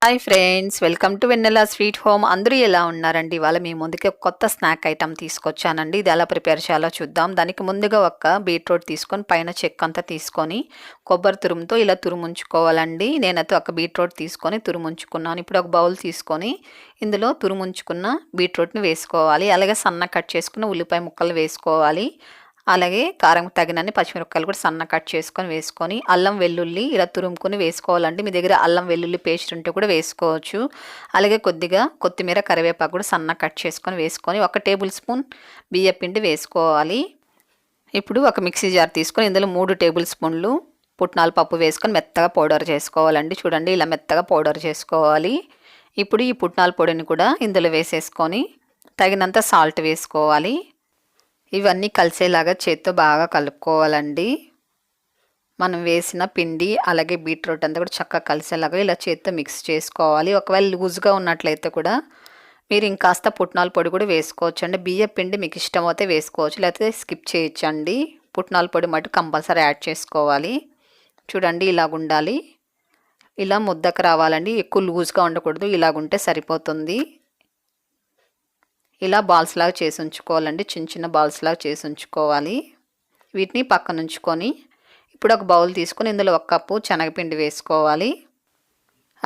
Hi friends, welcome to Vennela sweet home. అందరూ ఎలా ఉన్నారండి? ఇవాళ మీ ముందుకి ఒక కొత్త స్నాక్ ఐటమ్ తీసుకొచ్చానండి. ఇది ఎలా ప్రిపేర్ చేయాలో చూద్దాం. దానికి ముందుగా ఒక బీట్రూట్ తీసుకొని పైన చెక్క అంతా తీసుకొని కొబ్బరి తురుముతో ఇలా తురుముంచుకోవాలండి. నేనైతే ఒక బీట్రూట్ తీసుకొని తురుముంచుకున్నాను. ఇప్పుడు ఒక బౌల్ తీసుకొని ఇందులో తురుముంచుకున్న బీట్రూట్ని వేసుకోవాలి. అలాగే సన్న కట్ చేసుకున్న ఉల్లిపాయ ముక్కలు వేసుకోవాలి. అలాగే కారం తగినన్ని పచ్చిమిరపకాయలు కూడా సన్న కట్ చేసుకొని వేసుకొని అల్లం వెల్లుల్లి ఇలా తురుముకొని వేసుకోవాలండి. మీ దగ్గర అల్లం వెల్లుల్లి పేస్ట్ ఉంటే కూడా వేసుకోవచ్చు. అలాగే కొద్దిగా కొత్తిమీర కరివేపాకు కూడా సన్న కట్ చేసుకొని వేసుకొని 1 టేబుల్ స్పూన్ బియ్యపిండి వేసుకోవాలి. ఇప్పుడు ఒక మిక్సీ జార్ తీసుకొని ఇందులో 3 టేబుల్ స్పూన్లు పుట్నాల పప్పు వేసుకొని మెత్తగా పౌడర్ చేసుకోవాలండి. చూడండి, ఇలా మెత్తగా పౌడర్ చేసుకోవాలి. ఇప్పుడు ఈ పుట్నాల పొడిని కూడా ఇందులో వేసేసుకొని తగినంత సాల్ట్ వేసుకోవాలి. ఇవన్నీ కలిసేలాగా చేత్తో బాగా కలుపుకోవాలండి. మనం వేసిన పిండి అలాగే బీట్రూట్ అంతా కూడా చక్కగా కలిసేలాగా ఇలా చేత్తో మిక్స్ చేసుకోవాలి. ఒకవేళ లూజ్గా ఉన్నట్లయితే కూడా మీరు ఇంకాస్త పుట్నాల పొడి కూడా వేసుకోవచ్చు అండి. బియ్య పిండి మీకు ఇష్టమైతే వేసుకోవచ్చు, లేకపోతే స్కిప్ చేయొచ్చండి. పుట్నాల పొడి మటు కంపల్సరీ యాడ్ చేసుకోవాలి. చూడండి, ఇలాగ ఉండాలి. ఇలా ముద్దకు రావాలండి. ఎక్కువ లూజ్గా ఉండకూడదు, ఇలాగుంటే సరిపోతుంది. ఇలా బాల్స్ లాగా చేసి ఉంచుకోవాలండి. చిన్న చిన్న బాల్స్ లాగా చేసి ఉంచుకోవాలి. వీటిని పక్కన ఉంచుకొని ఇప్పుడు ఒక బౌల్ తీసుకొని ఇందులో 1 కప్పు శనగపిండి వేసుకోవాలి.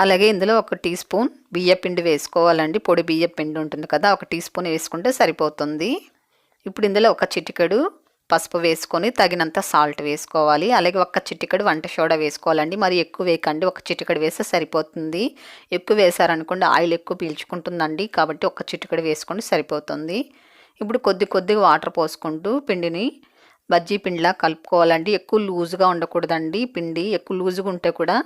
అలాగే ఇందులో 1 టీ స్పూన్ బియ్యపిండి వేసుకోవాలండి. పొడి బియ్యపిండి ఉంటుంది కదా, 1 టీ స్పూన్ వేసుకుంటే సరిపోతుంది. ఇప్పుడు ఇందులో 1 చిటికెడు పసుపు వేసుకొని తగినంత సాల్ట్ వేసుకోవాలి. అలాగే 1 చిటికెడు వంట సోడా వేసుకోవాలండి. మరి ఎక్కువ వేయకండి, 1 చిటికెడు వేస్తే సరిపోతుంది. ఎక్కువ వేసారనుకోండి ఆయిల్ ఎక్కువ పీల్చుకుంటుందండి, కాబట్టి 1 చిటికెడు వేసుకోండి సరిపోతుంది. ఇప్పుడు కొద్దిగా వాటర్ పోసుకుంటూ పిండిని బజ్జీ పిండిలా కలుపుకోవాలండి. ఎక్కువ లూజ్గా ఉండకూడదండి. పిండి ఎక్కువ లూజ్గా ఉంటే కూడా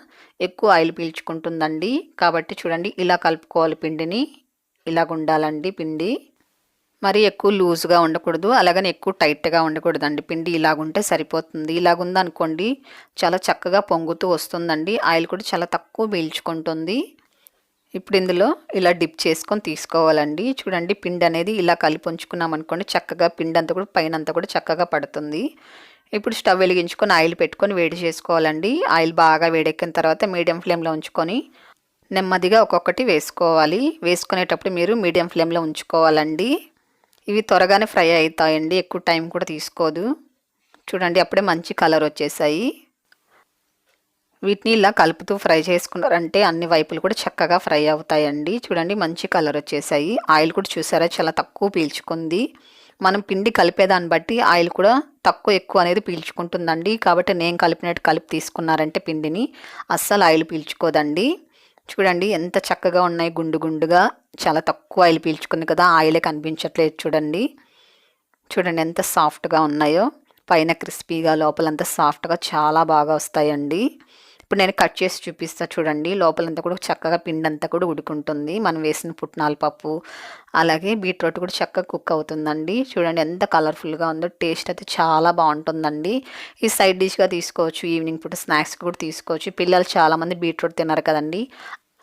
ఎక్కువ ఆయిల్ పీల్చుకుంటుందండి. కాబట్టి చూడండి, ఇలా కలుపుకోవాలి. పిండిని ఇలాగ ఉండాలండి. పిండి మరి ఎక్కువ లూజ్గా ఉండకూడదు, అలాగని ఎక్కువ టైట్గా ఉండకూడదండి. పిండి ఇలాగుంటే సరిపోతుంది. ఇలాగుందనుకోండి చాలా చక్కగా పొంగుతూ వస్తుందండి. ఆయిల్ కూడా చాలా తక్కువ పీల్చుకుంటుంది. ఇప్పుడు ఇందులో ఇలా డిప్ చేసుకొని తీసుకోవాలండి. చూడండి, పిండి అనేది ఇలా కలిపి ఉంచుకున్నాం అనుకోండి, చక్కగా పిండి అంతా కూడా పైన అంతా కూడా చక్కగా పడుతుంది. ఇప్పుడు స్టవ్ వెలిగించుకొని ఆయిల్ పెట్టుకొని వేడి చేసుకోవాలండి. ఆయిల్ బాగా వేడెక్కిన తర్వాత మీడియం ఫ్లేమ్లో ఉంచుకొని నెమ్మదిగా ఒక్కొక్కటి వేసుకోవాలి. వేసుకునేటప్పుడు మీరు మీడియం ఫ్లేమ్లో ఉంచుకోవాలండి. ఇవి త్వరగానే ఫ్రై అవుతాయండి, ఎక్కువ టైం కూడా తీసుకోదు. చూడండి, అప్పుడే మంచి కలర్ వచ్చేసాయి. వీటిని ఇలా కలుపుతూ ఫ్రై చేసుకున్నారంటే అన్ని వైపులు కూడా చక్కగా ఫ్రై అవుతాయండి. చూడండి, మంచి కలర్ వచ్చేసాయి. ఆయిల్ కూడా చూసారా చాలా తక్కువ పీల్చుకుంది. మనం పిండి కలిపేదాన్ని బట్టి ఆయిల్ కూడా తక్కువ ఎక్కువ అనేది పీల్చుకుంటుందండి. కాబట్టి నేను కలిపినట్టు కలిపి తీసుకున్నారంటే పిండిని అస్సలు ఆయిల్ పీల్చుకోదండి. చూడండి ఎంత చక్కగా ఉన్నాయి, గుండు గుండుగా చాలా తక్కువ ఆయిల్ పీల్చుకుంది కదా, ఆయిలే కనిపించట్లేదు. చూడండి ఎంత సాఫ్ట్గా ఉన్నాయో, పైన క్రిస్పీగా లోపలంతా సాఫ్ట్గా చాలా బాగా వస్తాయండి. ఇప్పుడు నేను కట్ చేసి చూపిస్తా. చూడండి, లోపలంతా కూడా చక్కగా పిండి అంతా కూడా ఉడుకుంటుంది. మనం వేసిన పుట్నాల పప్పు అలాగే బీట్రూట్ కూడా చక్కగా కుక్ అవుతుందండి. చూడండి ఎంత కలర్ఫుల్గా ఉందో. టేస్ట్ అయితే చాలా బాగుంటుందండి. ఈ సైడ్ డిష్గా తీసుకోవచ్చు, ఈవినింగ్ పూట స్నాక్స్ కూడా తీసుకోవచ్చు. పిల్లలు చాలామంది బీట్రూట్ తినరు కదండి,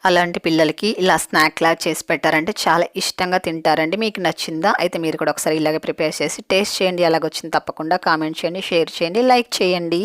అలాంటి పిల్లలకి ఇలా స్నాక్లా చేసి పెట్టారంటే చాలా ఇష్టంగా తింటారండి. మీకు నచ్చిందా? అయితే మీరు కూడా ఒకసారి ఇలాగే ప్రిపేర్ చేసి టేస్ట్ చేయండి. ఎలాగొచ్చింది తప్పకుండా కామెంట్ చేయండి, షేర్ చేయండి, లైక్ చేయండి.